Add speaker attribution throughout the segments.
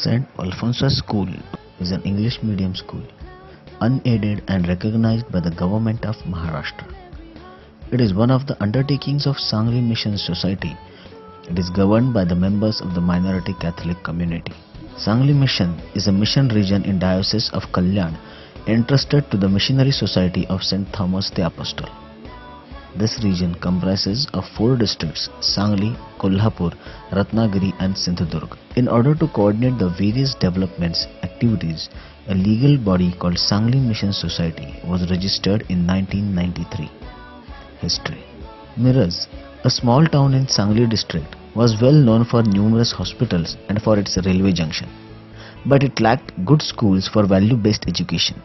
Speaker 1: St. Alphonsa School is an English medium school, unaided and recognized by the government of Maharashtra. It is one of the undertakings of Sangli Mission Society. It is governed by the members of the minority Catholic community. Sangli Mission is a mission region in Diocese of Kalyan entrusted to the Missionary Society of St. Thomas the Apostle. This region comprises of 4 districts: Sangli, Kolhapur, Ratnagiri and Sindhudurg. In order to coordinate the various developments activities, a legal body called Sangli Mission Society was registered in 1993. History. Miraj, a small town in Sangli district, was well known for numerous hospitals and for its railway junction. But it lacked good schools for value-based education.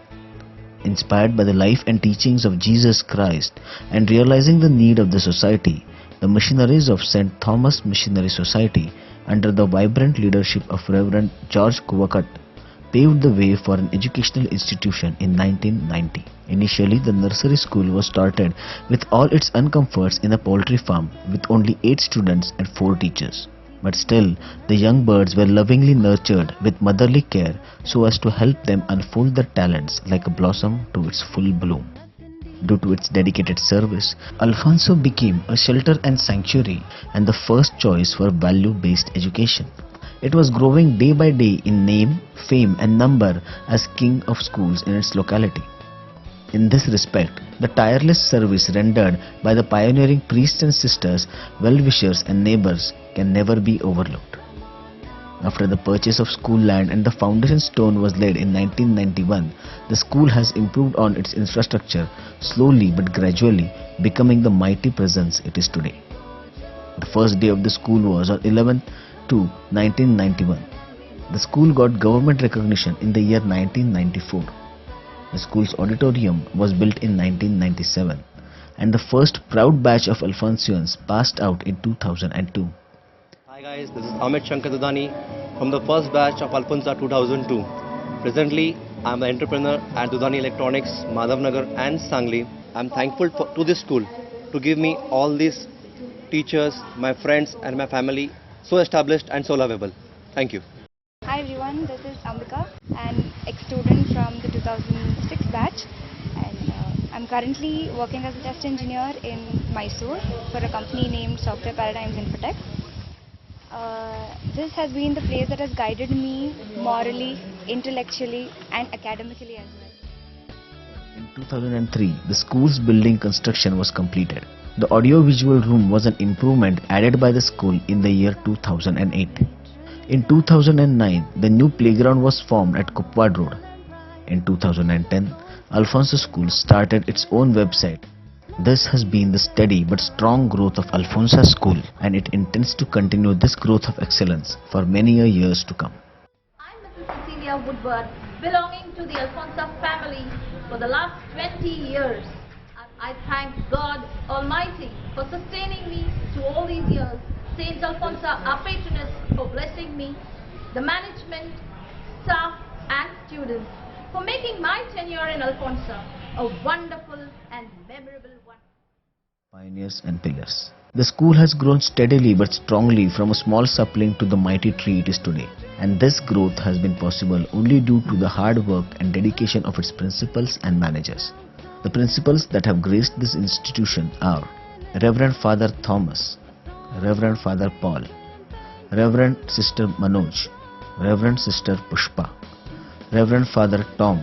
Speaker 1: Inspired by the life and teachings of Jesus Christ and realizing the need of the society, the missionaries of St. Thomas Missionary Society, under the vibrant leadership of Reverend George Kuvakat, paved the way for an educational institution in 1990. Initially, the nursery school was started with all its uncomforts in a poultry farm with only 8 students and 4 teachers. But still, the young birds were lovingly nurtured with motherly care so as to help them unfold their talents like a blossom to its full bloom. Due to its dedicated service, Alphonsa became a shelter and sanctuary and the first choice for value-based education. It was growing day by day in name, fame and number as king of schools in its locality. In this respect, the tireless service rendered by the pioneering priests and sisters, well-wishers and neighbors can never be overlooked. After the purchase of school land and the foundation stone was laid in 1991, the school has improved on its infrastructure, slowly but gradually becoming the mighty presence it is today. The first day of the school was on 11/2/1991. The school got government recognition in the year 1994. The school's auditorium was built in 1997 and the first proud batch of Alphonsians passed out in 2002.
Speaker 2: Hi guys, this is Amit Shankar Dudani from the first batch of Alphonsa 2002. Presently, I am the entrepreneur at Dudani Electronics, Madhavnagar and Sangli. I am thankful to this school to give me all these teachers, my friends and my family, so established and so lovable. Thank you.
Speaker 3: Hi everyone, this is Ambika, an ex-student from the 2006 batch, and I'm currently working as a test engineer in Mysore for a company named Software Paradigms Infotech. This has been the place that has guided me morally, intellectually and academically as well.
Speaker 1: In 2003, the school's building construction was completed. The audio-visual room was an improvement added by the school in the year 2008. In 2009, the new playground was formed at Kupwad Road. In 2010, Alphonsa School started its own website. This has been the steady but strong growth of Alphonsa School, and it intends to continue this growth of excellence for many years to come.
Speaker 4: I'm Mrs. Cecilia Woodward, belonging to the Alphonsa family for the last 20 years. I thank God Almighty for sustaining me to all these years. Saint Alphonsa, our patroness, for blessing me, the management, staff and students for making my tenure in Alphonsa a wonderful and memorable one.
Speaker 1: Pioneers and pillars. The school has grown steadily but strongly from a small sapling to the mighty tree it is today. And this growth has been possible only due to the hard work and dedication of its principals and managers. The principals that have graced this institution are Reverend Father Thomas, Reverend Father Paul, Reverend Sister Manoj, Reverend Sister Pushpa, Reverend Father Tom,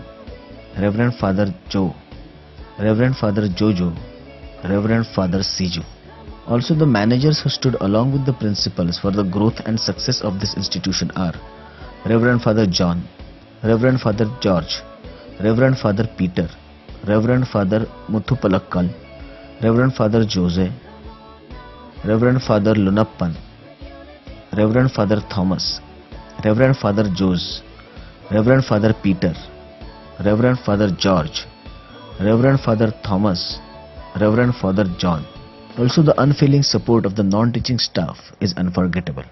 Speaker 1: Reverend Father Joe, Reverend Father Jojo, Reverend Father Siju. Also, the managers who stood along with the principals for the growth and success of this institution are Reverend Father John, Reverend Father George, Reverend Father Peter, Reverend Father Muthupalakkal, Reverend Father Jose, Reverend Father Lunappan, Reverend Father Thomas, Reverend Father Jose, Reverend Father Peter, Reverend Father George, Reverend Father Thomas, Reverend Father John. Also, the unfailing support of the non-teaching staff is unforgettable.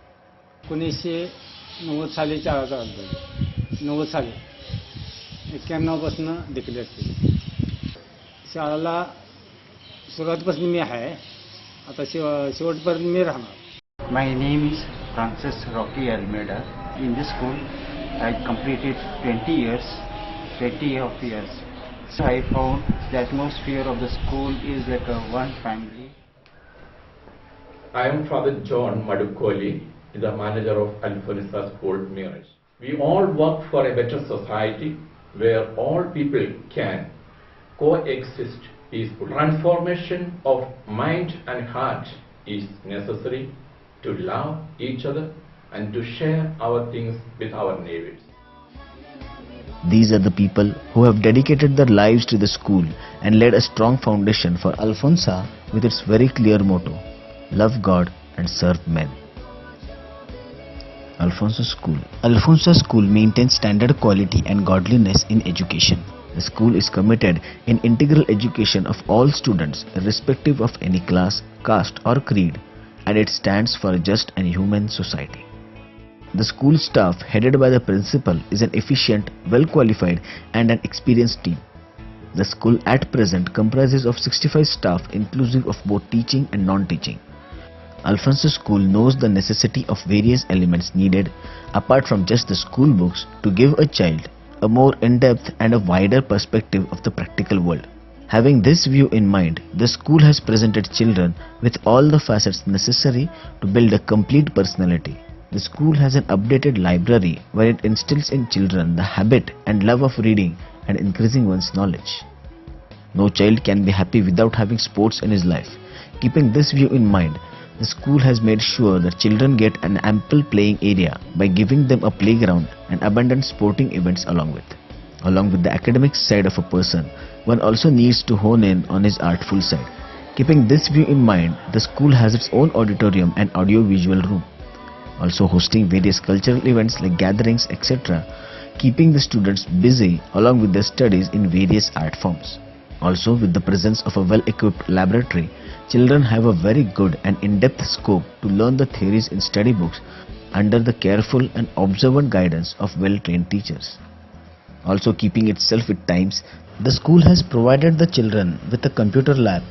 Speaker 5: 1990 साली शाळा चालू 90 साली 91 पासून declare केली. शाळेला सुरुवातीपासून मी आहे, आता शेवटपर्यंत मी राहणार.
Speaker 6: My name is Francis Rocky Almeida
Speaker 5: In this school, I completed 20 years. So I found the atmosphere of the school is like a one family.
Speaker 6: I am Father John Madukoli, the manager of Alphonsa School, Miraj. We all work for a better society where all people can coexist peacefully. Transformation of mind and heart is necessary to love each other and to share our things with our neighbors.
Speaker 1: These are the people who have dedicated their lives to the school and laid a strong foundation for Alphonsa with its very clear motto, love God and serve men. Alphonsa School. Alphonsa School maintains standard quality and godliness in education. The school is committed in integral education of all students irrespective of any class, caste or creed, and it stands for a just and human society. The school staff headed by the principal is an efficient, well-qualified and an experienced team. The school at present comprises of 65 staff inclusive of both teaching and non-teaching. Alphonsa School knows the necessity of various elements needed apart from just the school books to give a child a more in-depth and a wider perspective of the practical world. Having this view in mind, the school has presented children with all the facets necessary to build a complete personality. The school has an updated library where it instills in children the habit and love of reading and increasing one's knowledge. No child can be happy without having sports in his life. Keeping this view in mind, the school has made sure that children get an ample playing area by giving them a playground and abundant sporting events along with. Along with the academic side of a person, one also needs to hone in on his artful side. Keeping this view in mind, the school has its own auditorium and audio-visual room, also hosting various cultural events like gatherings, etc., keeping the students busy along with their studies in various art forms. Also, with the presence of a well-equipped laboratory, children have a very good and in-depth scope to learn the theories in study books under the careful and observant guidance of well-trained teachers. Also keeping itself with times, the school has provided the children with a computer lab.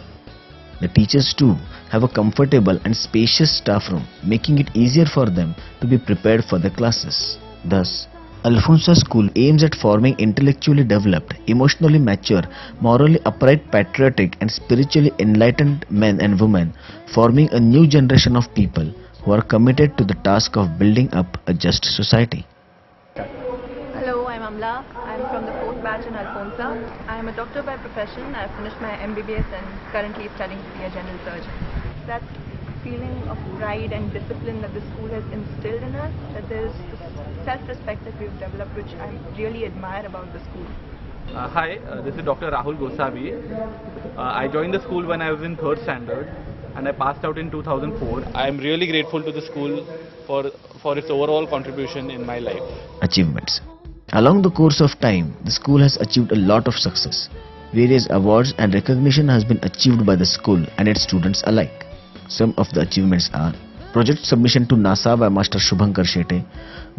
Speaker 1: The teachers too have a comfortable and spacious staff room, making it easier for them to be prepared for the classes. Thus, Alphonsa School aims at forming intellectually developed, emotionally mature, morally upright, patriotic and spiritually enlightened men and women, forming a new generation of people who are committed to the task of building up a just society.
Speaker 7: Hello, I'm Amla. I'm from the 4th batch in Alphonsa. I am a doctor by profession. I have finished my MBBS and currently studying to be a general surgeon. That feeling of pride and discipline that the school has instilled in us, that there is self-respect that we've developed, which I really admire about the school.
Speaker 8: Hi, this is Dr. Rahul Gosavi. I joined the school when I was in 3rd standard and I passed out in 2004. I am really grateful to the school for its overall contribution in my life.
Speaker 1: Achievements. Along the course of time, the school has achieved a lot of success. Various awards and recognition has been achieved by the school and its students alike. Some of the achievements are project submission to NASA by Master Shubhankar Shete,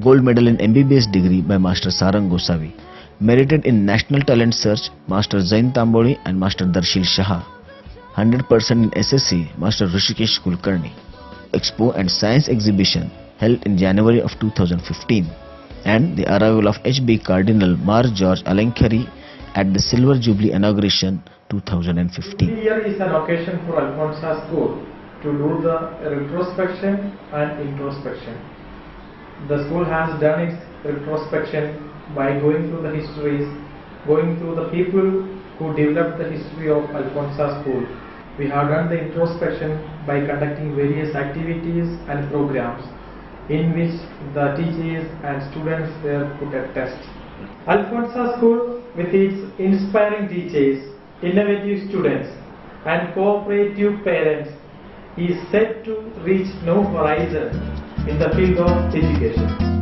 Speaker 1: gold medal in MBBS degree by Master Sarang Gosavi, merited in National Talent Search Master Zain Tambodi and Master Darshil Shah, 100% in SSC Master Rishikesh Kulkarni, Expo and Science Exhibition held in January of 2015, and the arrival of HB Cardinal Mar George Alenkhari at the Silver Jubilee inauguration 2015.
Speaker 9: This year is an occasion for Alphonsa School to do the retrospection and introspection. The school has done its retrospection by going through the histories, going through the people who developed the history of Alphonsa School. We have done the introspection by conducting various activities and programs in which the teachers and students were put at test. Alphonsa School, with its inspiring teachers, innovative students and cooperative parents, is set to reach new horizons in the field of education.